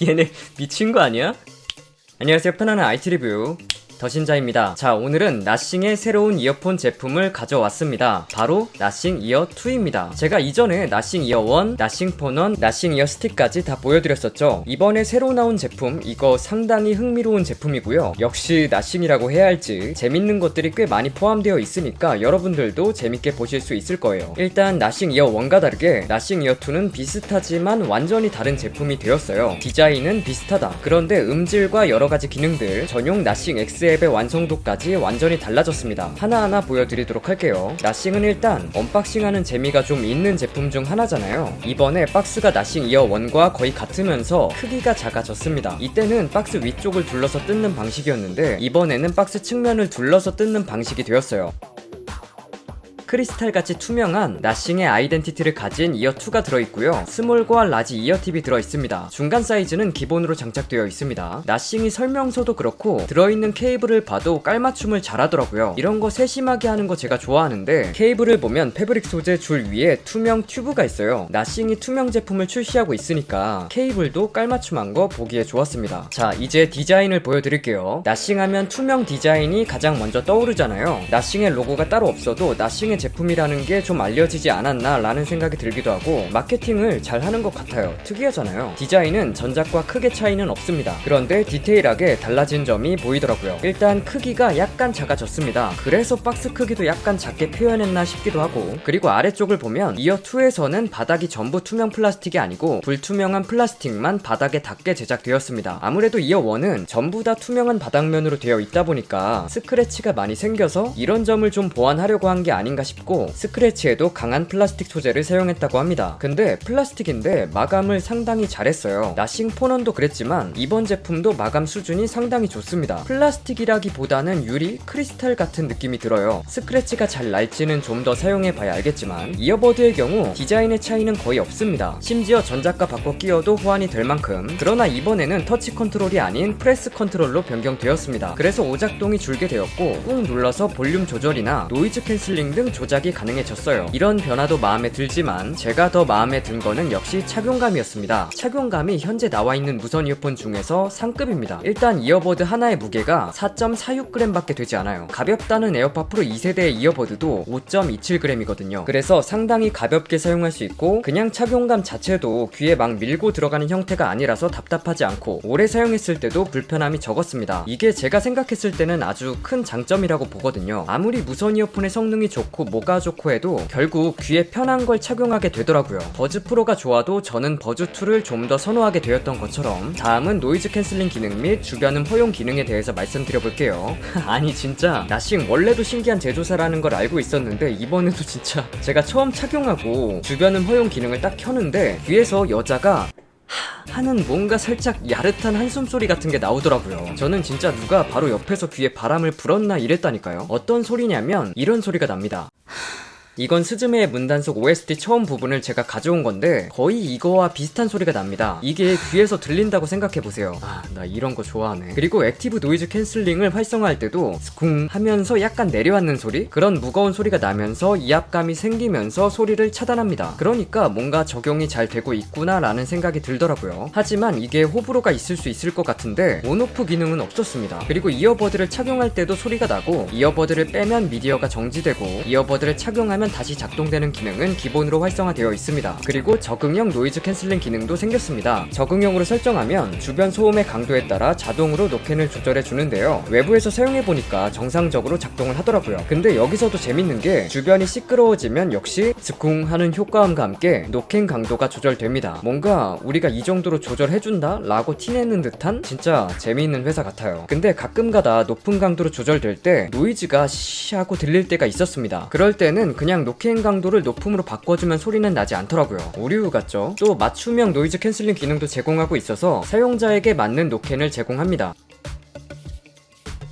얘네 미친 거 아니야? 안녕하세요, 편안한 IT 리뷰 더신자입니다. 자, 오늘은 나싱의 새로운 이어폰 제품을 가져왔습니다. 바로 나싱 이어 2입니다. 제가 이전에 나싱 이어 1, 나싱 폰 1, 나싱 이어 스틱까지 다 보여드렸었죠. 이번에 새로 나온 제품, 이거 상당히 흥미로운 제품이고요. 역시 나싱이라고 해야 할지 재밌는 것들이 꽤 많이 포함되어 있으니까 여러분들도 재밌게 보실 수 있을 거예요. 일단 나싱 이어 1과 다르게 나싱 이어 2는 비슷하지만 완전히 다른 제품이 되었어요. 디자인은 비슷하다. 그런데 음질과 여러가지 기능들, 전용 나싱 X 앱의 완성도까지 완전히 달라졌습니다. 하나하나 보여드리도록 할게요. 나싱은 일단 언박싱하는 재미가 좀 있는 제품 중 하나잖아요. 이번에 박스가 나싱 이어 1과 거의 같으면서 크기가 작아졌습니다. 이때는 박스 위쪽을 둘러서 뜯는 방식이었는데 이번에는 박스 측면을 둘러서 뜯는 방식이 되었어요. 크리스탈같이 투명한 나싱의 아이덴티티를 가진 이어2가 들어있고요. 스몰과 라지 이어팁이 들어있습니다. 중간 사이즈는 기본으로 장착되어 있습니다. 나싱이 설명서도 그렇고 들어있는 케이블을 봐도 깔맞춤을 잘하더라고요. 이런 거 세심하게 하는 거 제가 좋아하는데, 케이블을 보면 패브릭 소재 줄 위에 투명 튜브가 있어요. 나싱이 투명 제품을 출시하고 있으니까 케이블도 깔맞춤한 거 보기에 좋았습니다. 자, 이제 디자인을 보여드릴게요. 나싱 하면 투명 디자인이 가장 먼저 떠오르잖아요. 나싱의 로고가 따로 없어도 나싱의 제품이라는 게 좀 알려지지 않았나 라는 생각이 들기도 하고, 마케팅을 잘 하는 것 같아요. 특이하잖아요. 디자인은 전작과 크게 차이는 없습니다. 그런데 디테일하게 달라진 점이 보이더라고요. 일단 크기가 약간 작아졌습니다. 그래서 박스 크기도 약간 작게 표현했나 싶기도 하고, 그리고 아래쪽을 보면 이어2에서는 바닥이 전부 투명 플라스틱이 아니고 불투명한 플라스틱만 바닥에 닿게 제작되었습니다. 아무래도 이어1은 전부 다 투명한 바닥면으로 되어 있다 보니까 스크래치가 많이 생겨서 이런 점을 좀 보완하려고 한 게 아닌가 싶고, 스크래치에도 강한 플라스틱 소재를 사용했다고 합니다. 근데 플라스틱인데 마감을 상당히 잘했어요. 나싱 폰1도 그랬지만 이번 제품도 마감 수준이 상당히 좋습니다. 플라스틱이라기보다는 유리, 크리스탈 같은 느낌이 들어요. 스크래치가 잘 날지는 좀 더 사용해봐야 알겠지만 이어버드의 경우 디자인의 차이는 거의 없습니다. 심지어 전작과 바꿔 끼워도 호환이 될 만큼. 그러나 이번에는 터치 컨트롤이 아닌 프레스 컨트롤로 변경되었습니다. 그래서 오작동이 줄게 되었고, 꾹 눌러서 볼륨 조절이나 노이즈 캔슬링 등 조작이 가능해졌어요. 이런 변화도 마음에 들지만 제가 더 마음에 든 거는 역시 착용감이었습니다. 착용감이 현재 나와있는 무선 이어폰 중에서 상급입니다. 일단 이어버드 하나의 무게가 4.46g 밖에 되지 않아요. 가볍다는 에어팟 프로 2세대의 이어버드도 5.27g이거든요. 그래서 상당히 가볍게 사용할 수 있고, 그냥 착용감 자체도 귀에 막 밀고 들어가는 형태가 아니라서 답답하지 않고 오래 사용했을 때도 불편함이 적었습니다. 이게 제가 생각했을 때는 아주 큰 장점이라고 보거든요. 아무리 무선 이어폰의 성능이 좋고 뭐가 좋고 해도 결국 귀에 편한 걸 착용하게 되더라고요. 버즈 프로가 좋아도 저는 버즈2를 좀 더 선호하게 되었던 것처럼. 다음은 노이즈 캔슬링 기능 및 주변음 허용 기능에 대해서 말씀드려볼게요. 아니 진짜 나싱 원래도 신기한 제조사라는 걸 알고 있었는데 이번에도 진짜 제가 처음 착용하고 주변음 허용 기능을 딱 켜는데 귀에서 여자가 하는 뭔가 살짝 야릇한 한숨 소리 같은 게 나오더라고요. 저는 진짜 누가 바로 옆에서 귀에 바람을 불었나 이랬다니까요. 어떤 소리냐면 이런 소리가 납니다. 이건 스즈메의 문단속 OST 처음 부분을 제가 가져온 건데 거의 이거와 비슷한 소리가 납니다. 이게 귀에서 들린다고 생각해보세요. 나 이런 거 좋아하네. 그리고 액티브 노이즈 캔슬링을 활성화할 때도 스쿵 하면서 약간 내려앉는 소리? 그런 무거운 소리가 나면서 이압감이 생기면서 소리를 차단합니다. 그러니까 뭔가 적용이 잘 되고 있구나 라는 생각이 들더라고요. 하지만 이게 호불호가 있을 수 있을 것 같은데 온오프 기능은 없었습니다. 그리고 이어버드를 착용할 때도 소리가 나고, 이어버드를 빼면 미디어가 정지되고, 이어버드를 착용하면 다시 작동되는 기능은 기본으로 활성화되어 있습니다. 그리고 적응형 노이즈 캔슬링 기능도 생겼습니다. 적응형으로 설정하면 주변 소음의 강도에 따라 자동으로 노캔을 조절해 주는데요. 외부에서 사용해보니까 정상적으로 작동을 하더라고요. 근데 여기서도 재밌는 게 주변이 시끄러워지면 역시 스쿵 하는 효과음과 함께 노캔 강도가 조절됩니다. 뭔가 우리가 이 정도로 조절해준다? 라고 티내는 듯한 진짜 재미있는 회사 같아요. 근데 가끔가다 높은 강도로 조절될 때 노이즈가 시 하고 들릴 때가 있었습니다. 그럴 때는 그냥 노캔 강도를 높음으로 바꿔주면 소리는 나지 않더라고요. 오류 같죠? 또 맞춤형 노이즈 캔슬링 기능도 제공하고 있어서 사용자에게 맞는 노캔을 제공합니다.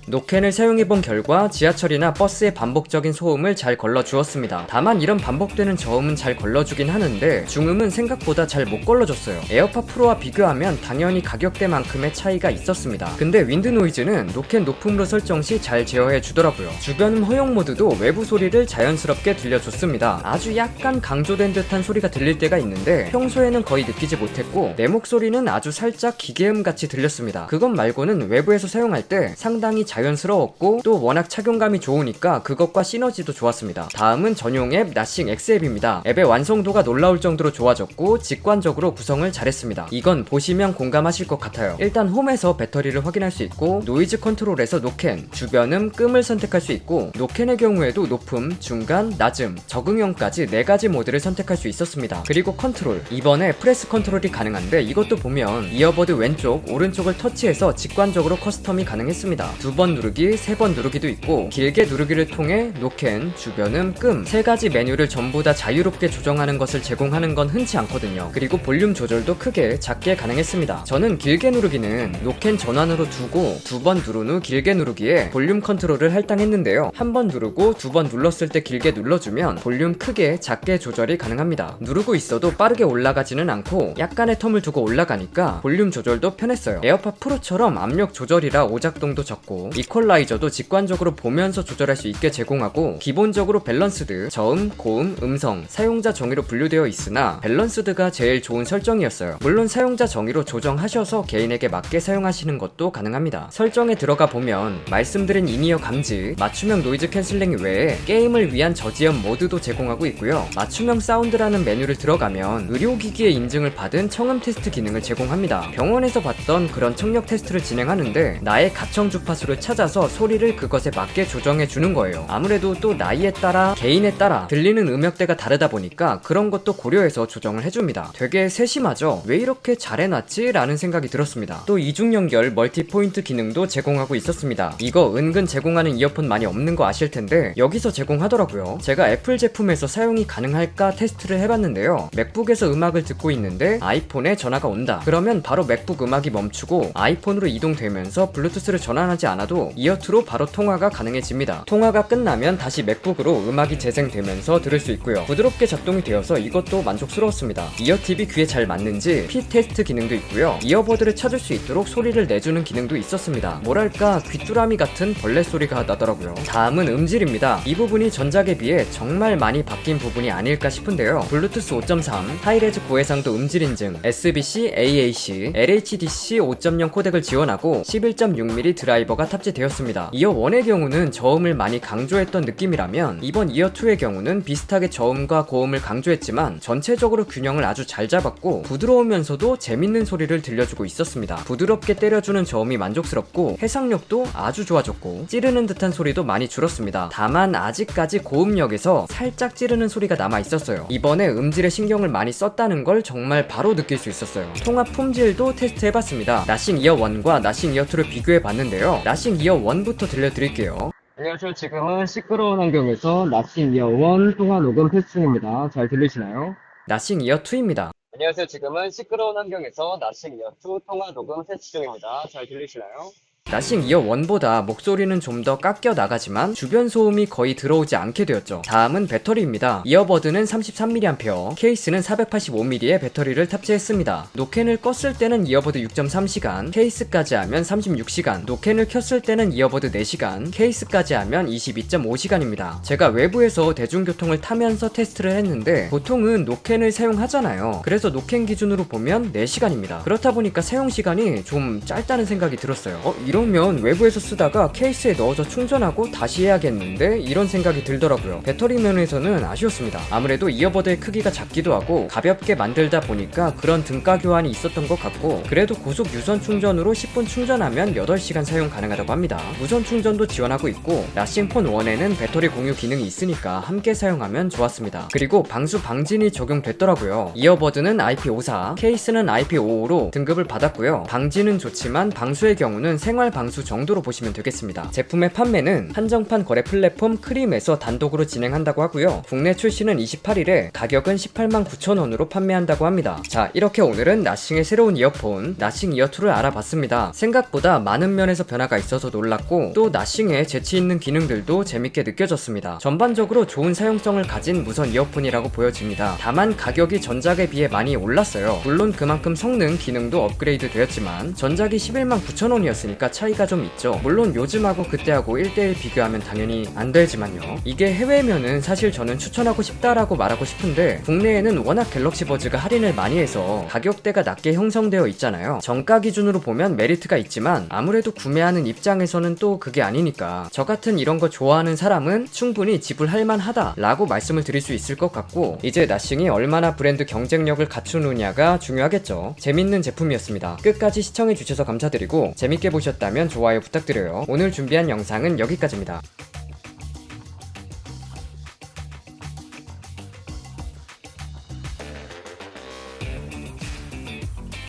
노캔을 사용해본 결과 지하철이나 버스의 반복적인 소음을 잘 걸러주었습니다. 다만 이런 반복되는 저음은 잘 걸러주긴 하는데 중음은 생각보다 잘 못 걸러줬어요. 에어팟 프로와 비교하면 당연히 가격대만큼의 차이가 있었습니다. 근데 윈드 노이즈는 노캔 높음으로 설정 시 잘 제어해 주더라고요. 주변음 허용 모드도 외부 소리를 자연스럽게 들려줬습니다. 아주 약간 강조된 듯한 소리가 들릴 때가 있는데 평소에는 거의 느끼지 못했고 내 목소리는 아주 살짝 기계음 같이 들렸습니다. 그것 말고는 외부에서 사용할 때 상당히 자연스러웠고 또 워낙 착용감이 좋으니까 그것과 시너지도 좋았습니다. 다음은 전용 앱 나싱 X 앱입니다. 앱의 완성도가 놀라울 정도로 좋아졌고 직관적으로 구성을 잘했습니다. 이건 보시면 공감하실 것 같아요. 일단 홈에서 배터리를 확인할 수 있고 노이즈 컨트롤에서 노캔, 주변음, 끔을 선택할 수 있고 노캔의 경우에도 높음, 중간, 낮음, 적응형까지 4가지 모드를 선택할 수 있었습니다. 그리고 컨트롤, 이번에 프레스 컨트롤이 가능한데 이것도 보면 이어버드 왼쪽, 오른쪽을 터치해서 직관적으로 커스텀이 가능했습니다. 2번 누르기, 3번 누르기도 있고 길게 누르기를 통해 노캔, 주변음, 끔 3가지 메뉴를 전부 다 자유롭게 조정하는 것을 제공하는 건 흔치 않거든요. 그리고 볼륨 조절도 크게, 작게 가능했습니다. 저는 길게 누르기는 노캔 전환으로 두고 2번 누른 후 길게 누르기에 볼륨 컨트롤을 할당했는데요. 1번 누르고 2번 눌렀을 때 길게 눌러주면 볼륨 크게, 작게 조절이 가능합니다. 누르고 있어도 빠르게 올라가지는 않고 약간의 텀을 두고 올라가니까 볼륨 조절도 편했어요. 에어팟 프로처럼 압력 조절이라 오작동도 적고 이퀄라이저도 직관적으로 보면서 조절할 수 있게 제공하고 기본적으로 밸런스드, 저음, 고음, 음성, 사용자 정의로 분류되어 있으나 밸런스드가 제일 좋은 설정이었어요. 물론 사용자 정의로 조정하셔서 개인에게 맞게 사용하시는 것도 가능합니다. 설정에 들어가 보면 말씀드린 인이어 감지, 맞춤형 노이즈 캔슬링 외에 게임을 위한 저지연 모드도 제공하고 있고요. 맞춤형 사운드라는 메뉴를 들어가면 의료기기의 인증을 받은 청음 테스트 기능을 제공합니다. 병원에서 봤던 그런 청력 테스트를 진행하는데 나의 가청 주파수를 찾아서 소리를 그것에 맞게 조정해 주는 거예요. 아무래도 또 나이에 따라 개인에 따라 들리는 음역대가 다르다 보니까 그런 것도 고려해서 조정을 해줍니다. 되게 세심하죠? 왜 이렇게 잘 해놨지? 라는 생각이 들었습니다. 또 이중 연결 멀티 포인트 기능도 제공하고 있었습니다. 이거 은근 제공하는 이어폰 많이 없는 거 아실 텐데 여기서 제공하더라고요. 제가 애플 제품에서 사용이 가능할까 테스트를 해봤는데요. 맥북에서 음악을 듣고 있는데 아이폰에 전화가 온다. 그러면 바로 맥북 음악이 멈추고 아이폰으로 이동되면서 블루투스를 전환하지 않아도 이어2로 바로 통화가 가능해집니다. 통화가 끝나면 다시 맥북으로 음악이 재생되면서 들을 수 있고요. 부드럽게 작동이 되어서 이것도 만족스러웠습니다. 이어팁이 귀에 잘 맞는지 핏 테스트 기능도 있고요. 이어버드를 찾을 수 있도록 소리를 내주는 기능도 있었습니다. 뭐랄까 귀뚜라미 같은 벌레 소리가 나더라고요. 다음은 음질입니다. 이 부분이 전작에 비해 정말 많이 바뀐 부분이 아닐까 싶은데요. 블루투스 5.3, 하이레즈 고해상도 음질 인증, SBC, AAC, LHDC 5.0 코덱을 지원하고 11.6mm 드라이버가 탑재되었습니다. 이어 1의 경우는 저음을 많이 강조했던 느낌이라면 이번 이어 2의 경우는 비슷하게 저음과 고음을 강조했지만 전체적으로 균형을 아주 잘 잡았고 부드러우면서도 재밌는 소리를 들려주고 있었습니다. 부드럽게 때려주는 저음이 만족스럽고 해상력도 아주 좋아졌고 찌르는 듯한 소리도 많이 줄었습니다. 다만 아직까지 고음역에서 살짝 찌르는 소리가 남아있었어요. 이번에 음질에 신경을 많이 썼다는 걸 정말 바로 느낄 수 있었어요. 통화 품질도 테스트해봤습니다. 나싱 이어 1과 나싱 이어 2를 비교해봤는데요. 나싱 이어 1부터 들려드릴게요. 안녕하세요. 지금은 시끄러운 환경에서 나싱 이어 1 통화 녹음 테스트 중입니다. 잘 들리시나요? 나싱 이어 2입니다. 안녕하세요. 지금은 시끄러운 환경에서 나싱 이어 2 통화 녹음 테스트 중입니다. 잘 들리시나요? 나싱 이어 1보다 목소리는 좀 더 깎여 나가지만 주변 소음이 거의 들어오지 않게 되었죠. 다음은 배터리입니다. 이어버드는 33mAh, 케이스는 485mAh의 배터리를 탑재했습니다. 노캔을 껐을 때는 이어버드 6.3시간, 케이스까지 하면 36시간, 노캔을 켰을 때는 이어버드 4시간, 케이스까지 하면 22.5시간입니다. 제가 외부에서 대중교통을 타면서 테스트를 했는데 보통은 노캔을 사용하잖아요. 그래서 노캔 기준으로 보면 4시간입니다. 그렇다 보니까 사용시간이 좀 짧다는 생각이 들었어요. 이러면 외부에서 쓰다가 케이스에 넣어서 충전하고 다시 해야겠는데 이런 생각이 들더라고요. 배터리 면에서는 아쉬웠습니다. 아무래도 이어버드의 크기가 작기도 하고 가볍게 만들다 보니까 그런 등가 교환이 있었던 것 같고 그래도 고속 유선 충전으로 10분 충전하면 8시간 사용 가능하다고 합니다. 무선 충전도 지원하고 있고 나싱폰 1에는 배터리 공유 기능이 있으니까 함께 사용하면 좋았습니다. 그리고 방수 방진이 적용됐더라고요. 이어버드는 IP54, 케이스는 IP55로 등급을 받았고요. 방진은 좋지만 방수의 경우는 생활 생활 방수 정도로 보시면 되겠습니다. 제품의 판매는 한정판 거래 플랫폼 크림에서 단독으로 진행한다고 하고요. 국내 출시는 28일에 가격은 189,000원으로 판매한다고 합니다. 자, 이렇게 오늘은 나싱의 새로운 이어폰 나싱 이어2를 알아봤습니다. 생각보다 많은 면에서 변화가 있어서 놀랐고 또 나싱의 재치있는 기능들도 재밌게 느껴졌습니다. 전반적으로 좋은 사용성을 가진 무선 이어폰이라고 보여집니다. 다만 가격이 전작에 비해 많이 올랐어요. 물론 그만큼 성능, 기능도 업그레이드 되었지만 전작이 119,000원이었으니까 차이가 좀 있죠. 물론 요즘하고 그때하고 1대1 비교하면 당연히 안 되지만요. 이게 해외면은 사실 저는 추천하고 싶다라고 말하고 싶은데 국내에는 워낙 갤럭시 버즈가 할인을 많이 해서 가격대가 낮게 형성되어 있잖아요. 정가 기준으로 보면 메리트가 있지만 아무래도 구매하는 입장에서는 또 그게 아니니까 저 같은 이런 거 좋아하는 사람은 충분히 지불할 만하다 라고 말씀을 드릴 수 있을 것 같고, 이제 나싱이 얼마나 브랜드 경쟁력을 갖추느냐가 중요하겠죠. 재밌는 제품이었습니다. 끝까지 시청해주셔서 감사드리고 재밌게 보셨다면 좋아요 부탁드려요. 오늘 준비한 영상은 여기까지입니다.